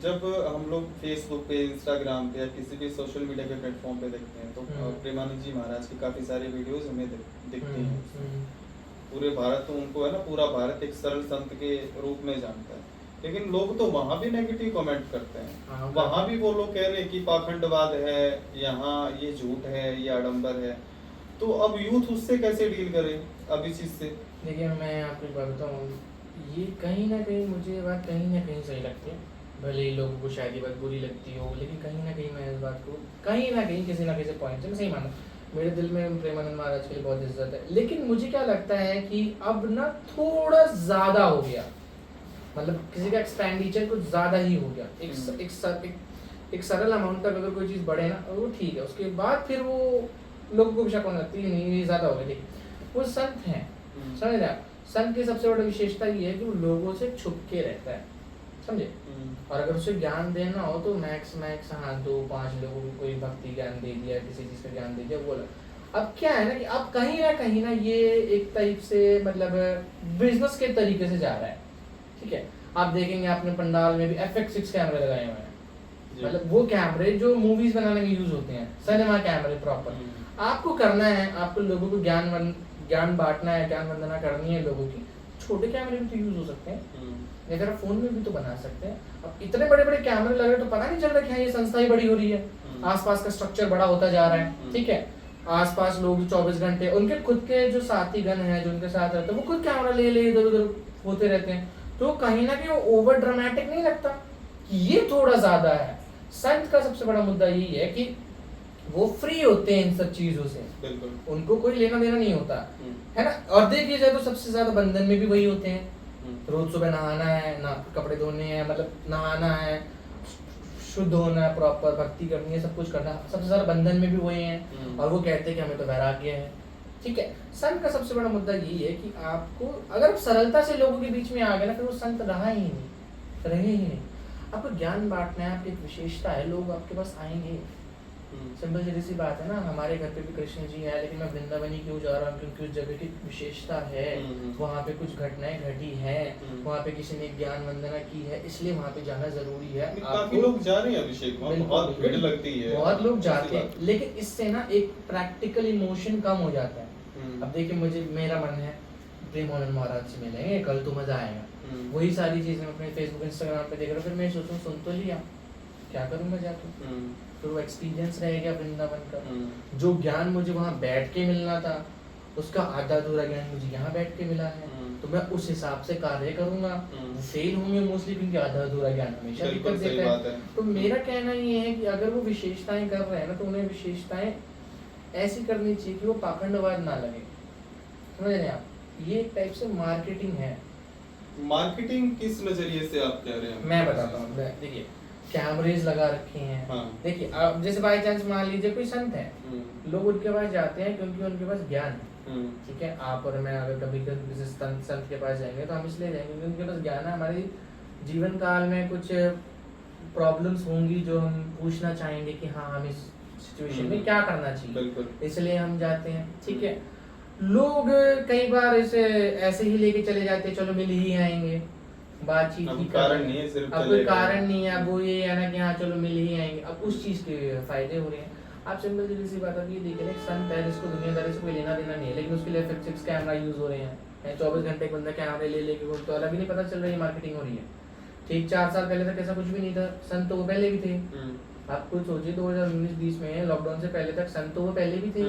जब हम लोग फेसबुक पे, इंस्टाग्राम पे या किसी भी सोशल मीडिया के प्लेटफॉर्म पे देखते हैं तो प्रेमानंद जी महाराज की काफ़ी सारी वीडियोस हमें दिखती हैं उसमें। पूरे भारत तो उनको है ना, पूरा भारत एक सरल संत के रूप में जानता है, लेकिन लोग तो वहाँ भी नेगेटिव कमेंट करते हैं। वहाँ भी वो लोग कह रहे हैं कि पाखंडवाद है, यहाँ ये झूठ है, ये आडंबर है। तो अब यूथ उससे कैसे डील करे अब इस चीज़ से? देखिए, मैं आपको एक बात बताऊँ, ये कहीं ना कहीं मुझे ये बात कहीं ना कहीं सही लगती है। भले ही लोगों को शायद ये बात बुरी लगती हो, लेकिन कहीं ना कहीं मैं इस बात को कहीं ना कहीं किसी ना किसी पॉइंट से मैं सही मानता हूँ। मेरे दिल में प्रेमानंद महाराज के लिए बहुत इज्जत है, लेकिन मुझे क्या लगता है कि अब ना थोड़ा ज़्यादा हो गया। मतलब किसी का एक्सपेंडिचर कुछ ज़्यादा ही हो गया। एक सरल अमाउंट तक अगर कोई चीज़ बढ़े ना, वो ठीक है, उसके बाद फिर वो लोगों को भी शक होने लगती है, नहीं ये ज़्यादा हो गया। देखिए, वो संत हैं, समझ रहे आप? संत की सबसे बड़ी विशेषता ये है कि वो लोगों से छुप के रहता है, समझे? और अगर उसे ज्ञान देना हो तो मैक्स हाँ 2-5 लोगों को कोई भक्ति ज्ञान दे दिया, किसी चीज़ का ज्ञान दे दिया, वो अलग। अब क्या है ना कि अब कहीं ना ये एक टाइप से मतलब बिजनेस के तरीके से जा रहा है, ठीक है? आप देखेंगे आपने पंडाल में भी FX6 कैमरे लगाए हुए हैं, मतलब वो कैमरे जो मूवीज बनाने में यूज होते हैं, सिनेमा कैमरे प्रॉपर। आपको करना है, आपको लोगों को ज्ञान बांटना है, ज्ञान वंदना करनी है लोगों की, छोटे कैमरे भी तो यूज हो सकते हैं, या फिर आप फोन में भी तो बना सकते हैं। अब इतने बड़े बड़े कैमरे लगे तो पता नहीं चल रहा कि हाँ ये संस्था ही बड़ी हो रही है, आसपास का स्ट्रक्चर बड़ा होता जा रहा है, ठीक है? आसपास लोग 24 घंटे, उनके खुद के जो साथी गण हैं जो उनके साथ रहते हैं, वो खुद कैमरा ले इधर उधर होते रहते हैं, तो कहीं ना कहीं वो ओवर ड्रामेटिक नहीं लगता कि ये थोड़ा ज्यादा है? संत का सबसे बड़ा मुद्दा यही है कि वो फ्री होते हैं इन सब चीजों से, उनको कोई लेना देना नहीं होता है ना। और देखिए जाए तो सबसे ज्यादा बंधन में भी वही होते हैं, रोज सुबह नहाना है, ना कपड़े धोने हैं, मतलब नहाना है, शुद्ध होना है, प्रॉपर भक्ति करनी है, सब कुछ करना, सबसे ज्यादा बंधन में भी वही हैं। और वो कहते हैं कि हमें तो वैराग्य है, ठीक है? संत का सबसे बड़ा मुद्दा यही है कि आपको अगर आप सरलता से लोगों के बीच में आ गए ना, फिर वो संत रहा ही नहीं, रहे ही नहीं। आपको ज्ञान बांटना है, आपकी एक विशेषता है, लोग आपके पास आएंगे। सिंपल सीधी सी बात है ना, हमारे घर पे भी कृष्ण जी है, लेकिन मैं वृंदावन ही क्यों जा रहा हूँ? क्योंकि उस जगह की विशेषता है, वहाँ पे कुछ घटनाएं घटी है, वहाँ पे किसी ने ज्ञान वंदना की है, इसलिए वहाँ पे जाना जरूरी है। काफी लोग जा रहे हैं अभिषेक, बहुत भीड़ लगती है, बहुत लोग जाते हैं, लेकिन इससे ना एक प्रैक्टिकल इमोशन कम हो जाता है। अब देखिए, मेरा मन है प्रेमानंद महाराज से मिलेंगे कल, तो मजा आएगा। वही सारी चीजें अपने फेसबुक इंस्टाग्राम पे देख रहा हूँ, फिर मैं सोचूं सुन तो लिया, क्या करूँगा जाके? फिर वो एक्सपीरियंस रह गया वृंदावन का। जो ज्ञान मुझे वहाँ बैठ के मिलना था, उसका आधा अधूरा ज्ञान मुझे यहाँ बैठ के मिला है, तो मैं उस हिसाब से कार्य करूँगा। फेल होंगे मोस्टली, क्योंकि आधा अधूरा ज्ञान हमेशा दिक्कत देता है। तो मेरा कहना ये है कि अगर वो विशेषताएं कर रहे हैं ना, तो उन्हें विशेषताएं ऐसी करनी चाहिए कि वो पाखंडवाद ना लगे, समझ रहे हैं आप? ये एक टाइप से मार्केटिंग है। मार्केटिंग किस नजरिए से आप कह रहे हैं? मैं बताता हूँ। देखिए, कैमरेज लगा रखे हैं, देखिए आप जैसे बाई चांस मान लीजिए कोई संत है, लोग उनके पास जाते हैं क्योंकि उनके पास ज्ञान है, ठीक है? आप और मैं अगर कभी किसी संत के पास जाएंगे तो हम इसलिए जाएंगे क्योंकि उनके पास ज्ञान है। हमारे जीवन काल में कुछ प्रॉब्लम्स होंगी जो हम पूछना चाहेंगे कि हाँ हम इस सिचुएशन में क्या करना चाहिए, इसलिए हम जाते हैं, ठीक है? लोग कई बार इसे ऐसे ही लेके चले जाते हैं, चलो मिल ही आएंगे, बातचीत ही कारण नहीं है, सिर्फ अब कोई कारण नहीं है, अब वो ये है ना कि हाँ चलो मिल ही आएंगे। अब उस चीज के फायदे हो रहे हैं। आप सिंपल सी बात है, ये देखिए, एक संत है जिसको दुनियादारी से कोई लेना देना नहीं है, लेकिन उसके लिए FX6 कैमरा यूज हो रहे हैं, 24 घंटे एक बंदा कैमरे ले लेके घूमता, तो अलग ही नहीं पता चल रहा है मार्केटिंग हो रही है, ठीक? 4 साल पहले तक ऐसा कुछ भी नहीं था, संत तो वो पहले भी थे। आप खुद सोचिए 2019-20 में लॉकडाउन से पहले तक संत तो वो पहले भी थे,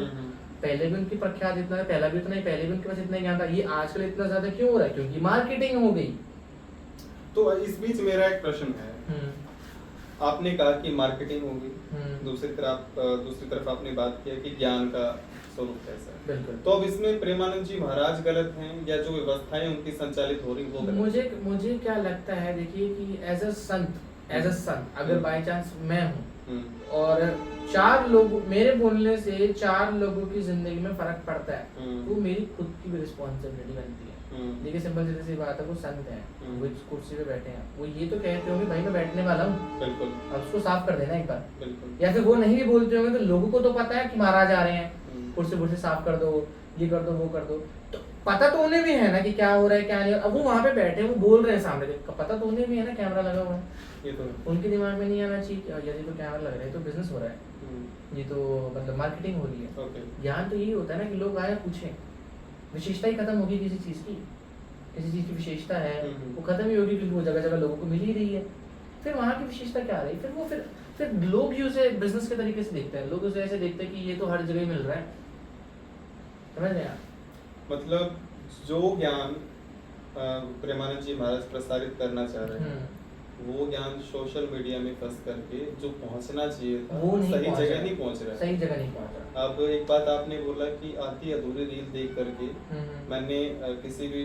पहले भी उनकी प्रख्यात इतना है, पहला भी उतना ही, पहले भी उनके पास इतना ज्ञान था। ये आजकल इतना ज्यादा क्यों हो रहा है? क्योंकि मार्केटिंग हो गई। तो इस बीच मेरा एक प्रश्न है, आपने कहा कि मार्केटिंग होगी, दूसरी तरफ आपने बात किया कि ज्ञान का स्वरूप कैसा है। बिल्कुल। तो अब इसमें प्रेमानंद जी महाराज गलत हैं या जो व्यवस्थाएं उनकी संचालित हो रही वो गलत? मुझे क्या लगता है, देखिए कि एज अ संत अगर बाय चांस मैं हूँ और 4 लोग मेरे बोलने से 4 लोगों की जिंदगी में फर्क पड़ता है, तो मेरी खुद की भी रिस्पॉन्सिबिलिटी बनती है। देखिए, सिंपल सी बात है, वो संत है, वो इस कुर्सी पे बैठे हैं, वो ये तो कहते होंगे भाई मैं बैठने वाला हूँ, बिल्कुल, अब उसको साफ कर देना एक बार, बिल्कुल। या फिर वो नहीं भी बोलते होंगे तो लोगों को तो पता है कि महाराज आ रहे हैं, कुर्सी साफ कर दो, ये कर दो, वो कर दो। तो पता तो उन्हें भी है ना कि क्या हो रहा है क्या नहीं हो रहा। अब वो वहाँ पे बैठे वो बोल रहे हैं सामने से, पता तो उन्हें भी है ना कैमरा लगा हुआ है। ये तो है। उनके दिमाग में नहीं आना चाहिए कि यदि तो कैमरा लग रहा है तो बिजनेस हो रहा है, ये तो मतलब मार्केटिंग हो रही है। ओके। ज्ञान तो यही होता है ना कि लोग आए पूछें, विशेषता ही खत्म होगी किसी चीज़ की, किसी चीज़ की विशेषता है वो खत्म ही होगी क्योंकि वो जगह जगह लोगों को मिल ही रही है। फिर वहाँ की विशेषता क्या रही, फिर लोग ही उसे बिजनेस के तरीके से देखते हैं, लोग उसे ऐसे देखते हैं कि ये तो हर जगह मिल रहा है। समझ रहे हैं आप? मतलब जो ज्ञान प्रेमानंद जी महाराज प्रसारित करना चाह रहे हैं वो ज्ञान सोशल मीडिया में फंस करके जो पहुंचना चाहिए था वो नहीं सही पहुंच जगह रहा। नहीं पहुंच रहा है। सही जगह नहीं पहुंच रहा। अब एक बात आपने बोला कि आधी अधूरी रील देख करके मैंने किसी भी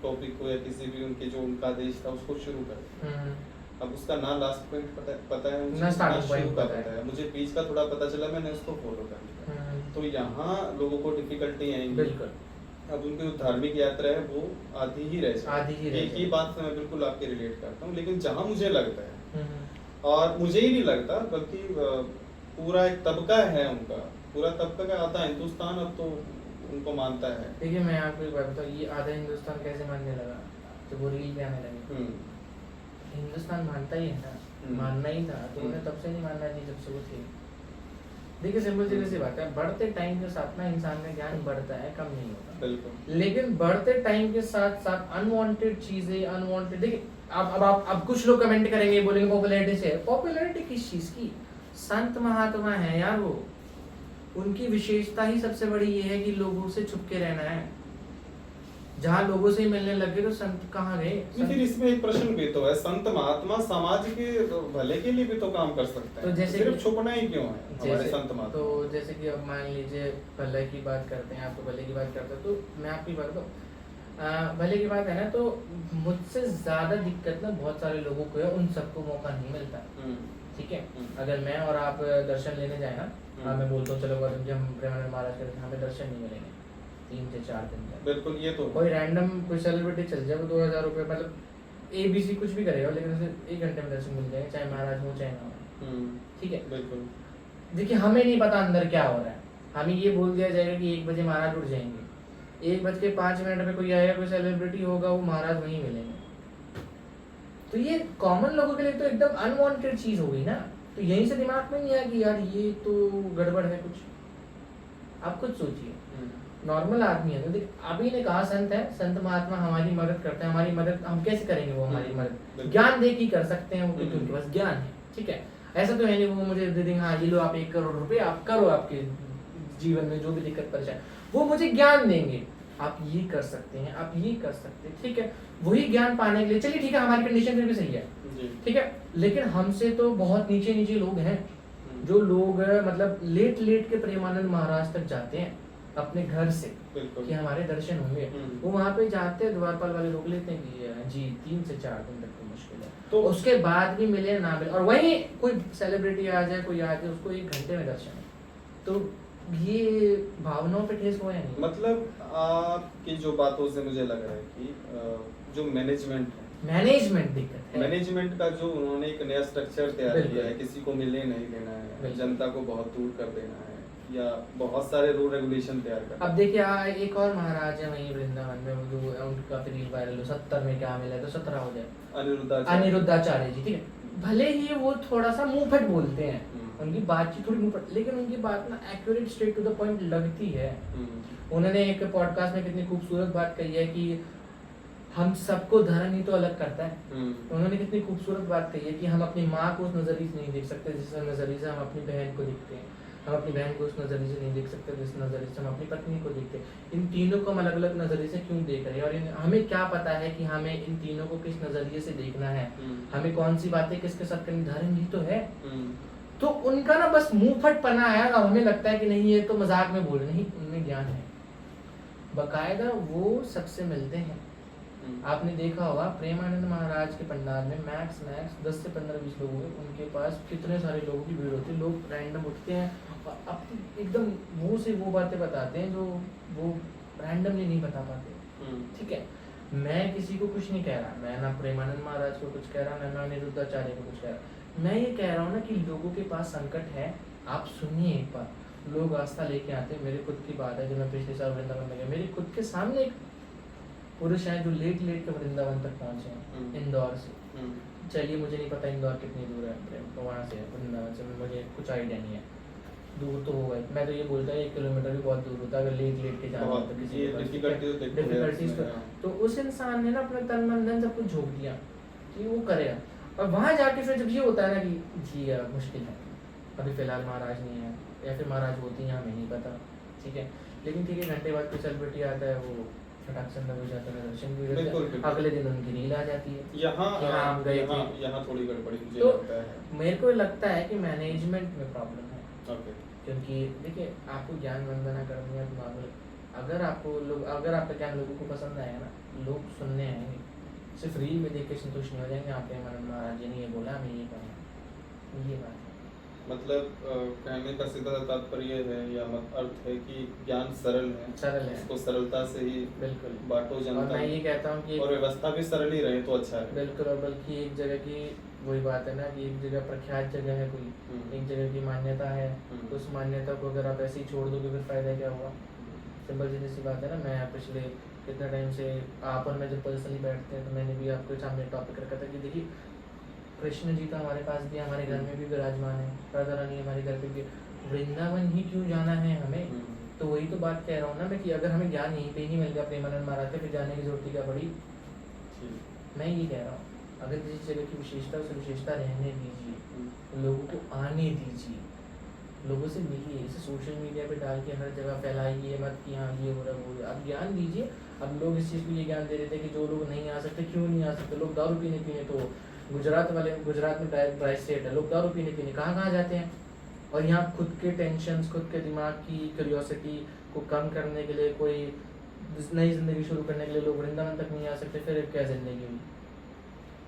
टॉपिक को या किसी भी उनके जो उनका आदेश था उसको शुरू कर दिया। अब उसका ना लास्ट पॉइंट पता है मुझे, ना starting शुरू point का पता है। पता है मुझे, बीच का थोड़ा पता चला, मैंने उसको फॉलो कर लिया। तो यहाँ लोगों को डिफिकल्टी आएंगी। बिल्कुल। अब उनकी जो धार्मिक यात्रा है वो आधी ही रह जाएगी। आधी ही रह ये जाएगी। बात से मैं बिल्कुल आपके रिलेट करता हूँ, लेकिन जहाँ मुझे लगता है और मुझे ही नहीं लगता बल्कि पूरा एक तबका है उनका, पूरा तबका का आधा हिंदुस्तान अब तो उनको मानता है। देखिए मैं आपको एक बात बताऊँ, ये आधा हिंदुस्तान कैसे मानने लगा जब वो रील पे आने लगे। हिंदुस्तान मानता ही है ना, मानना ही था तो उन्हें तब से नहीं मानना चाहिए जब से वो थे। देखिए सिंपल सीधी सी बात है, बढ़ते टाइम के साथ ना इंसान का ज्ञान बढ़ता है, कम नहीं होता। बिल्कुल। लेकिन बढ़ते टाइम के साथ साथ अनवांटेड चीजें, अनवांटेड, देखिए अब कुछ लोग कमेंट करेंगे बोलेंगे पॉपुलैरिटी से, पॉपुलैरिटी किस चीज की? संत महात्मा है यार वो, उनकी विशेषता ही सबसे बड़ी ये है कि लोगों से छुप के रहना है। जहाँ लोगों से ही मिलने लगे तो संत कहाँ गए? फिर इसमें एक प्रश्न भी तो है, संत महात्मा समाज के भले के लिए भी तो काम कर सकते हैं, तो जैसे सिर्फ छुपना ही क्यों है हमारे संत महात्मा? तो जैसे कि अब मान लीजिए भले की बात करते हैं, आप तो भले की बात करते हैं, तो मैं आपकी बात बताऊँ, भले की बात है ना, तो मुझसे ज्यादा दिक्कत ना बहुत सारे लोगों को है, उन सबको मौका नहीं मिलता। ठीक है, अगर मैं और आप दर्शन लेने जाए ना, मैं बोलता हूँ चलो हम प्रेमानंद महाराज के हमें दर्शन नहीं मिलेंगे 3 से 4 दिन तक। बिल्कुल। ये तो कोई रैंडम कोई सेलिब्रिटी चल जाए, वो 2000 रुपये मतलब ABC कुछ भी करेगा, लेकिन उसे 1 घंटे में दर्शन मिल जाएंगे, चाहे महाराज हो चाहे ना हो। ठीक है, बिल्कुल। देखिए हमें नहीं पता अंदर क्या हो रहा है, हमें ये बोल दिया जाएगा कि 1 बजे महाराज उठ जाएंगे, 1:05 में कोई आएगा, कोई सेलिब्रिटी होगा, वो महाराज वहीं मिलेंगे। तो ये कॉमन लोगों के लिए तो एकदम अनवांटेड चीज हो गई ना। तो यहीं से दिमाग में नहीं आया कि यार ये तो गड़बड़ है कुछ। आप खुद सोचिए, नॉर्मल आदमी है तो देख, अभी ने कहा संत है, संत महात्मा हमारी मदद करते हैं, हमारी मदद हम कैसे करेंगे? वो हमारी मदद ज्ञान दे के कर सकते हैं वो, क्योंकि उनके पास ज्ञान है। ठीक है, ऐसा तो है नहीं वो मुझे दे देंगे, हाँ ये लो आप 1 करोड़ रुपए, आप करो आपके जीवन में जो भी दिक्कत परेशानी, वो मुझे ज्ञान देंगे, आप ये कर सकते हैं, आप ये कर सकते हैं। ठीक है, वही ज्ञान पाने के लिए चलिए ठीक है, हमारी कंडीशन फिर भी सही है, ठीक है, लेकिन हमसे तो बहुत नीचे नीचे लोग हैं, जो लोग मतलब लेट के प्रेमानंद महाराज तक जाते हैं अपने घर से कि हमारे दर्शन होंगे। वो वहाँ पे जाते हैं, द्वारपाल वाले रोक लेते हैं कि जी 3 से 4 दिन तक तो मुश्किल है, तो उसके बाद भी मिले ना मिले, और वहीं कोई सेलिब्रिटी आ जाए, कोई आ जाए, उसको 1 घंटे में दर्शन है। तो ये भावनाओं पे ठेस हुआ है नहीं। मतलब आपकी जो बातों से मुझे लग रहा है कि जो मैनेजमेंट दिक्कत है, मैनेजमेंट का जो उन्होंने एक नया स्ट्रक्चर तैयार किया है, किसी को मिलने नहीं देना है, जनता को बहुत दूर कर देना है, या बहुत सारे रूल रेगुलेशन तैयार कर। अब देखिए एक और महाराज है वहीं वृंदावन में, जो उनका फिर रील वायरल हो 70 में क्या मिला, तो 17 हो जाए, अनिरुद्धाचार्य जी। ठीक है, भले ही वो थोड़ा सा मुंह फट बोलते हैं, उनकी बातचीत थोड़ी मुंह फट, लेकिन उनकी बात ना accurate, straight to the point लगती है। उन्होंने एक पॉडकास्ट में कितनी खूबसूरत बात कही है कि हम सबको धर्म ही तो अलग करता है। उन्होंने कितनी खूबसूरत बात कही है कि हम अपनी माँ को उस नजरिए से नहीं देख सकते जिस नजरिए से हम अपनी बहन को देखते हैं, हम अपनी बहन को उस नजरिए से नहीं देख सकते जिस नजरिए से हम अपनी पत्नी को देखते हैं। इन तीनों को हम अलग अलग नजरिए से क्यों देख रहे हैं, और हमें क्या पता है कि हमें इन तीनों को किस नजरिए से देखना है, हमें कौन सी बातें किसके साथ करनी, धर्म ही तो है। तो उनका ना बस मुंह फट पना है, और हमें लगता है कि नहीं ये तो मजाक में बोल रहे, नहीं उनमें ज्ञान है, बकायदा वो सबसे मिलते हैं। आपने देखा होगा प्रेमानंद महाराज के पंडाल में मैक्स 10 से 15-20 लोग हैं, उनके पास कितने सारे लोगों की भीड़ होती है, लोग रैंडम उठते हैं और अपनी एकदम मुंह से वो बातें बताते हैं जो वो रैंडमली नहीं बता पाते। ठीक है, मैं किसी को कुछ नहीं कह रहा, मैं ना प्रेमानंद महाराज को कुछ कह रहा, ना मैं अनिरुद्धाचार्य को कुछ कह रहा, मैं ये कह रहा हूँ ना कि लोगों के पास संकट है, आप सुनिए एक बार, लोग आस्था लेके आते हैं। मेरी खुद की बात है, जब मैं पिछले साल वृंदावन में गया, मेरी खुद के सामने एक पुरुष हैं जो लेट लेट के वृंदावन तक पहुंचे हैं इंदौर से। चलिए मुझे नहीं पता इंदौर कितनी दूर है तो वहाँ से वृंदावन से, मुझे कुछ आइडिया नहीं है, दूर तो होगा, मैं तो ये बोलता है 1 किलोमीटर भी बहुत दूर होता है अगर लेट लेट के जाना तो किसी डिफिकल्टीज तो उस इंसान ने ना अपना तन मन धन सब कुछ झोंक दिया कि वो करेगा। और वहाँ जाके फिर जब ये होता है ना कि जी मुश्किल है, अभी फिलहाल महाराज नहीं है या फिर महाराज होती हैं हमें नहीं पता, ठीक है, लेकिन ठीक है घंटे बाद कोई सेलिब्रिटी आता है वो फटाक से अंदर हो जाता है, दर्शन भी हो जाता है, अगले दिन उनकी रील आ जाती है यहाँ हम गए थे। यहाँ थोड़ी गड़बड़ी मुझे तो लगता है। मेरे को लगता है कि मैनेजमेंट में प्रॉब्लम है। ओके। क्योंकि देखिए आपको ज्ञान वंदना करनी है नॉर्मल, अगर आपको लोग अगर आपका ज्ञान लोगों को पसंद आएगा ना, लोग सुनने आएंगे, सिर्फ रील में देख के संतुष्ट नहीं हो जाएंगे, आप महाराज जी ने ये बोला हमें ये करना, ये बात है। मतलब कहने का सीधा तात्पर्य है या अर्थ है कि ज्ञान सरल है, उसको सरलता से ही बिल्कुल बांटो जनता। और मैं ये कहता हूँ कि और व्यवस्था भी सरल ही रहे तो अच्छा है। बिल्कुल, और बल्कि एक जगह की वही बात है ना कि एक जगह प्रख्यात जगह है कोई, एक जगह की मान्यता है, उस मान्यता को अगर आप ऐसे ही छोड़ दोगे फिर फायदा क्या हुआ। सिंपल सी बात है ना, मैं पिछले कितना टाइम से आप और मैं जब पर्सनली बैठते हैं तो मैंने भी आपके सामने टॉपिक रखा था कि देखिए कृष्ण जी तो हमारे पास भी हमारे घर में भी विराजमान है, राधा रानी हमारे घर पे भी, वृंदावन ही क्यों जाना है हमें। तो वही तो बात कह रहा हूँ ना मैं कि अगर हमें ज्ञान यहीं पे ही मिल गया प्रेमानंद महाराज के, फिर जाने की जरूरत क्या पड़ी। मैं ये कह रहा हूँ अगर किसी जगह की विशेषता उसे विशेषता रहने दीजिए, लोगों को आने दीजिए, लोगों से मिलिए, इसे सोशल मीडिया पे डाल के हर जगह फैलाइए मत कि हाँ ये हो रहा है वो हो रहा है। आप ज्ञान दीजिए। अब लोग इस चीज़ को ये ज्ञान दे रहे थे कि जो लोग नहीं आ सकते क्यों नहीं आ सकते, लोग दारू पीने तो गुजरात में ड्राई स्टेट है, लोग दारू पीने कहाँ जाते हैं। और यहाँ खुद के टेंशन, खुद के दिमाग की क्यूरियोसिटी को कम करने के लिए, कोई नई जिंदगी शुरू करने के लिए लोग वृंदावन तक नहीं आ सकते, फिर क्या जिंदगी हुई।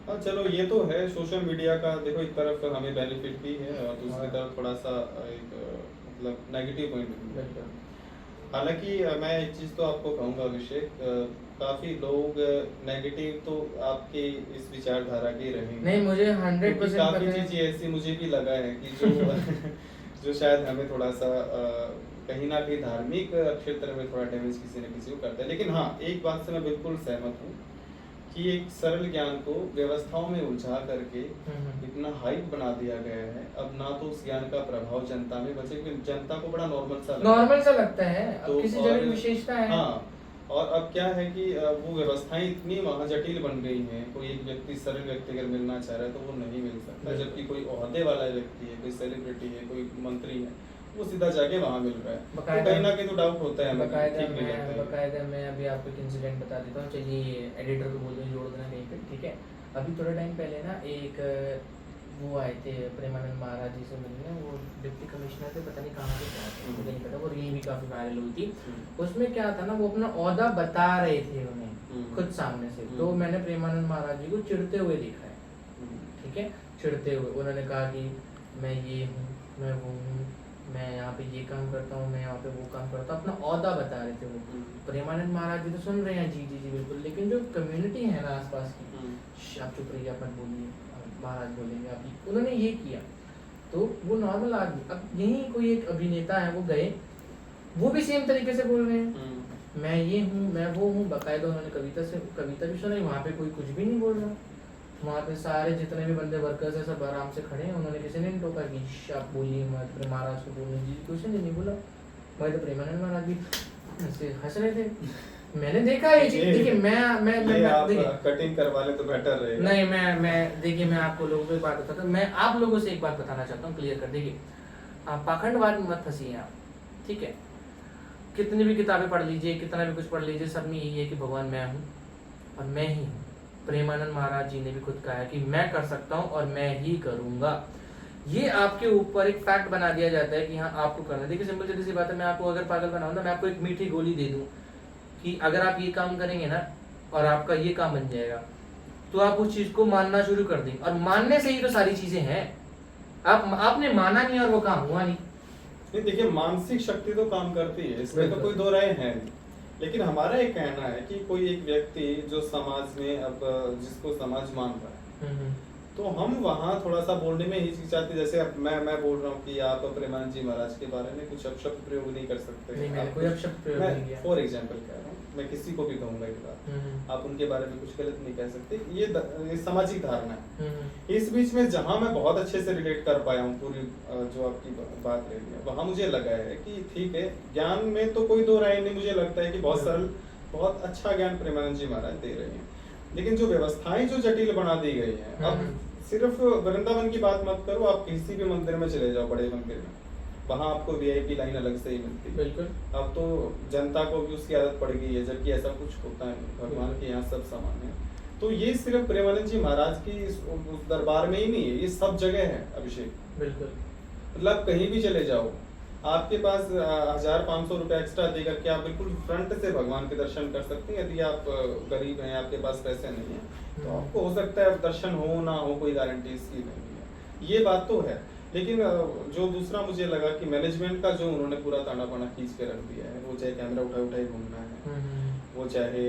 हाँ चलो ये तो है, सोशल मीडिया का देखो एक तरफ हमें बेनिफिट भी है और दूसरी तरफ थोड़ा सा एक मतलब नेगेटिव पॉइंट भी है। हालांकि मैं एक चीज़ तो आपको कहूँगा अभिषेक, काफ़ी लोग नेगेटिव तो आपके इस विचारधारा के रहेंगे। नहीं मुझे 100% काफ़ी चीज़ें ऐसी मुझे भी लगा है कि जो जो शायद हमें थोड़ा सा कहीं ना कहीं धार्मिक क्षेत्र में थोड़ा डैमेज किसी न किसी को करता है। लेकिन हाँ एक बात से मैं बिल्कुल सहमत हूँ कि एक सरल ज्ञान को व्यवस्थाओं में उलझा करके इतना हाइप बना दिया गया है, अब ना तो उस ज्ञान का प्रभाव जनता में बचे, क्योंकि जनता को बड़ा नॉर्मल सा लगता है। तो अब किसी जगह विशेषता है। हाँ, और अब क्या है कि वो व्यवस्थाएं इतनी महाजटिल बन गई हैं, कोई एक व्यक्ति सरल व्यक्ति अगर मिलना चाह रहा है तो वो नहीं मिल सकता, जबकि कोई ओहदे वाला व्यक्ति है, कोई सेलिब्रिटी है, कोई मंत्री है, वो सीधा जाके वहाँ मिल रहा है। तो कहीं ना कहीं तो डाउट होता है। बकायदा मैं अभी आपको एक इंसिडेंट बता देता हूँ, चलिए एडिटर को बोल दो जोड़ देना कहीं पे, ठीक है। अभी थोड़ा टाइम पहले ना एक वो आए थे प्रेमानंद महाराज जी से मिलने, वो डिप्टी कमिश्नर थे, पता नहीं कहाँ से क्या थे मुझे नहीं पता, वो रील भी काफ़ी वायरल हुई थी। उसमें क्या था ना, वो अपना ओहदा बता रहे थे उन्हें खुद सामने से, तो मैंने प्रेमानंद महाराज जी को चिढ़ते हुए देखा है, ठीक है, चिढ़ते हुए। उन्होंने कहा कि मैं ये हूँ, मैं वो हूँ, मैं यहाँ पे ये काम करता हूँ, मैं यहाँ पे वो काम करता हूँ, अपना ओहदा बता रहे थे वो। प्रेमानंद महाराज जी तो सुन रहे हैं जी जी जी बिल्कुल, लेकिन जो कम्युनिटी है ना आसपास की, आप चुप रहिए, आप मत बोलिए, महाराज बोलेंगे आप, उन्होंने ये किया। तो वो नॉर्मल आदमी, अब यही कोई एक अभिनेता है, वो गए, वो भी सेम तरीके से बोल रहे हैं मैं ये हूँ, मैं वो हूँ, बाकायदा उन्होंने कविता भी सुनाई, वहाँ पे कोई कुछ भी नहीं बोल रहा। वहाँ पे सारे जितने भी बंदे वर्कर्स है सब आराम से खड़े हैं, उन्होंने किसी ने नहीं टोका कि आप बोलिए मत, महाराज को बोलने जी कुछ नहीं बोला। मैं तो प्रेमानंद महाराज भी ऐसे हंस रहे थे, मैंने देखा ये चीज। देखिए मैं आप कटिंग करवा ले तो बेटर रहेगा। नहीं मैं देखिए मैं आपको लोगों को एक बात बताता हूँ, मैं आप लोगों से एक बात बताना चाहता हूँ, क्लियर कर। देखिए आप पाखंडवाद में मत फंसिए आप, ठीक है। कितनी भी किताबें पढ़ लीजिए, कितना भी कुछ पढ़ लीजिए, सब में यही है कि भगवान मैं हूँ और मैं ही हूँ। प्रेमानंद महाराज जी ने भी खुद कहा है कि मैं कर सकता हूँ और मैं ही करूँगा। ये आपके ऊपर एक फैक्ट बना दिया जाता है कि हाँ आपको करना है। देखिए सिंपल सीधी सी बात है, मैं आपको अगर पागल बनाऊँ ना, मैं आपको एक मीठी गोली दे दूँ कि अगर आप ये काम करेंगे ना और आपका ये काम बन जाएगा, तो आप उस चीज को मानना शुरू कर देंगे, और मानने से ही तो सारी चीजें हैं। आपने माना नहीं और वो काम हुआ नहीं। देखिए मानसिक शक्ति तो काम करती है, इसमें तो कोई दो राय है नहीं। लेकिन हमारा एक कहना है कि कोई एक व्यक्ति जो समाज में अब जिसको समाज मान रहा है, तो तो हम वहाँ थोड़ा सा बोलने में हिचकिचाते, जैसे अब मैं बोल रहा हूँ कि आप प्रेमानंद जी महाराज के बारे में कुछ अपशब्द प्रयोग नहीं कर सकते। नहीं, मैंने आप कोई कुछ- अपशब्द प्रयोग मैं नहीं किया। फॉर एग्जाम्पल कह रहा हूँ, मैं किसी को भी कहूँगा ये बात, आप उनके बारे में कुछ गलत नहीं कह सकते, ये सामाजिक धारणा है। इस बीच में जहाँ मैं बहुत अच्छे से रिलेट कर पाया हूँ पूरी जो आपकी बात रही है, वहाँ मुझे लगा है कि ठीक है, ज्ञान में तो कोई दो राय नहीं, मुझे लगता है कि बहुत सरल, बहुत अच्छा ज्ञान प्रेमानंद जी महाराज दे रहे हैं। लेकिन जो व्यवस्थाएं जो जटिल बना दी गई हैं, अब सिर्फ वृंदावन की बात मत करो, आप किसी भी मंदिर में चले जाओ, बड़े मंदिर में, वहाँ आपको वीआईपी लाइन अलग से ही मिलती है। बिल्कुल। अब तो जनता को भी उसकी आदत पड़ गई है, जबकि ऐसा कुछ होता है नहीं, भगवान के यहाँ सब सामान्य है। तो ये सिर्फ प्रेमानंद जी महाराज की उस दरबार में ही नहीं है, ये सब जगह है अभिषेक। बिल्कुल। मतलब कहीं भी चले जाओ, आपके पास 1500 रुपए एक्स्ट्रा देकर के आप बिल्कुल फ्रंट से भगवान के दर्शन कर सकते हैं। यदि आप गरीब हैं, आपके पास पैसे नहीं है, तो आपको हो सकता है दर्शन हो ना हो, कोई गारंटी इसकी नहीं है, ये बात तो है। लेकिन जो दूसरा मुझे लगा कि मैनेजमेंट का जो उन्होंने पूरा ताना बाना खींच के रख दिया है, वो चाहे कैमरा उठाए घूमना है, वो चाहे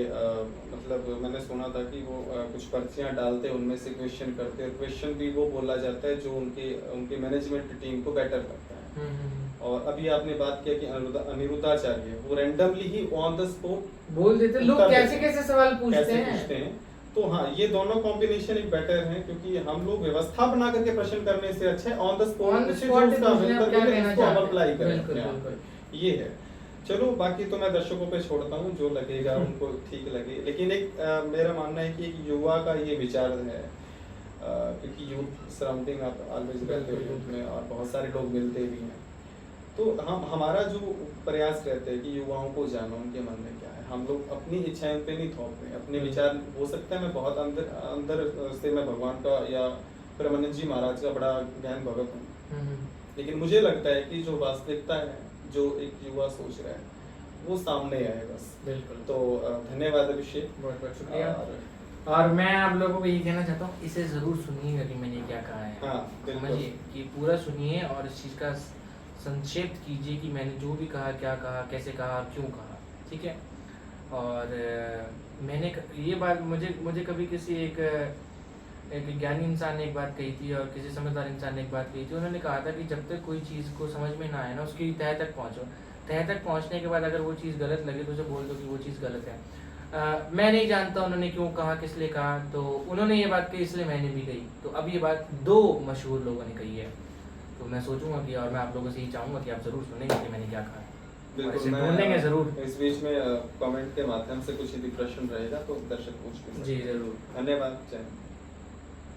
मतलब मैंने सुना था कि वो कुछ पर्चियां डालते, उनमें से क्वेश्चन करते, और क्वेश्चन भी वो बोला जाता है जो उनके मैनेजमेंट टीम को बेटर लगता है। और अभी आपने बात किया कि अनिरुद्धाचार्य, वो randomly he on the spot बोल देते, लोग कैसे कैसे सवाल पूछते हैं। तो हाँ, ये दोनों कॉम्बिनेशन एक बेटर है, क्योंकि हम लोग व्यवस्था बना करके प्रश्न करने से अच्छा है ऑन द स्पॉट अप्लाई करें, ये है। चलो बाकी तो मैं दर्शकों पे छोड़ता हूँ, जो लगेगा उनको ठीक लगे। लेकिन एक मेरा मानना है कि एक युवा का ये विचार है, क्योंकि यूथ सराउंडिंग आप ऑलवेज रहते हो यूथ में, और बहुत सारे लोग मिलते भी हैं, तो हमारा जो प्रयास रहता है कि युवाओं को जानो उनके मन में क्या है। हम लोग अपनी इच्छाएं पे नहीं थोप रहे, अपने विचार, हो सकता है मैं बहुत अंदर से मैं भगवान का या प्रेमानंद जी महाराज का बड़ा ज्ञान भगत हूँ, लेकिन मुझे लगता है कि जो वास्तविकता है, जो एक युवा सोच रहा है, वो सामने आए बस। बिल्कुल। तो धन्यवाद अभिषेक, बहुत बहुत शुक्रिया। और मैं आप लोगों को ये कहना चाहता हूँ, इसे जरूर सुनिएगा कि मैंने क्या कहा है। हाँ, बिल्कुल। समझिए कि पूरा सुनिए और इस चीज़ का संक्षेप कीजिए कि मैंने जो भी कहा, क्या कहा, कैसे कहा, क्यों कहा, ठीक है। और मैंने ये बात मुझे कभी किसी एक ज्ञानी इंसान ने एक बात कही थी, और किसी समझदार इंसान ने एक बात कही थी। उन्होंने कहा था कि जब तक कोई चीज़ को समझ में ना आए ना, उसकी तह तक पहुँचो। तह तक पहुँचने के बाद अगर वो चीज़ गलत लगे तो उसे बोल दो कि वो चीज़ गलत है। मैं नहीं जानता उन्होंने क्यों कहा, किस लिए कहा, तो उन्होंने ये बात कही इसलिए मैंने भी कही। तो अब ये बात 2 मशहूर लोगों ने कही है, तो मैं सोचूंगा कि, और मैं आप लोगों से ही चाहूँगा कि आप ज़रूर सुनेंगे कि मैंने क्या कहा है। बिल्कुल, ढूंढेंगे ज़रूर। इस बीच में कमेंट के माध्यम से कुछ यदि प्रश्न रहेगा तो दर्शक पूछ के। जी ज़रूर। धन्यवाद। जय।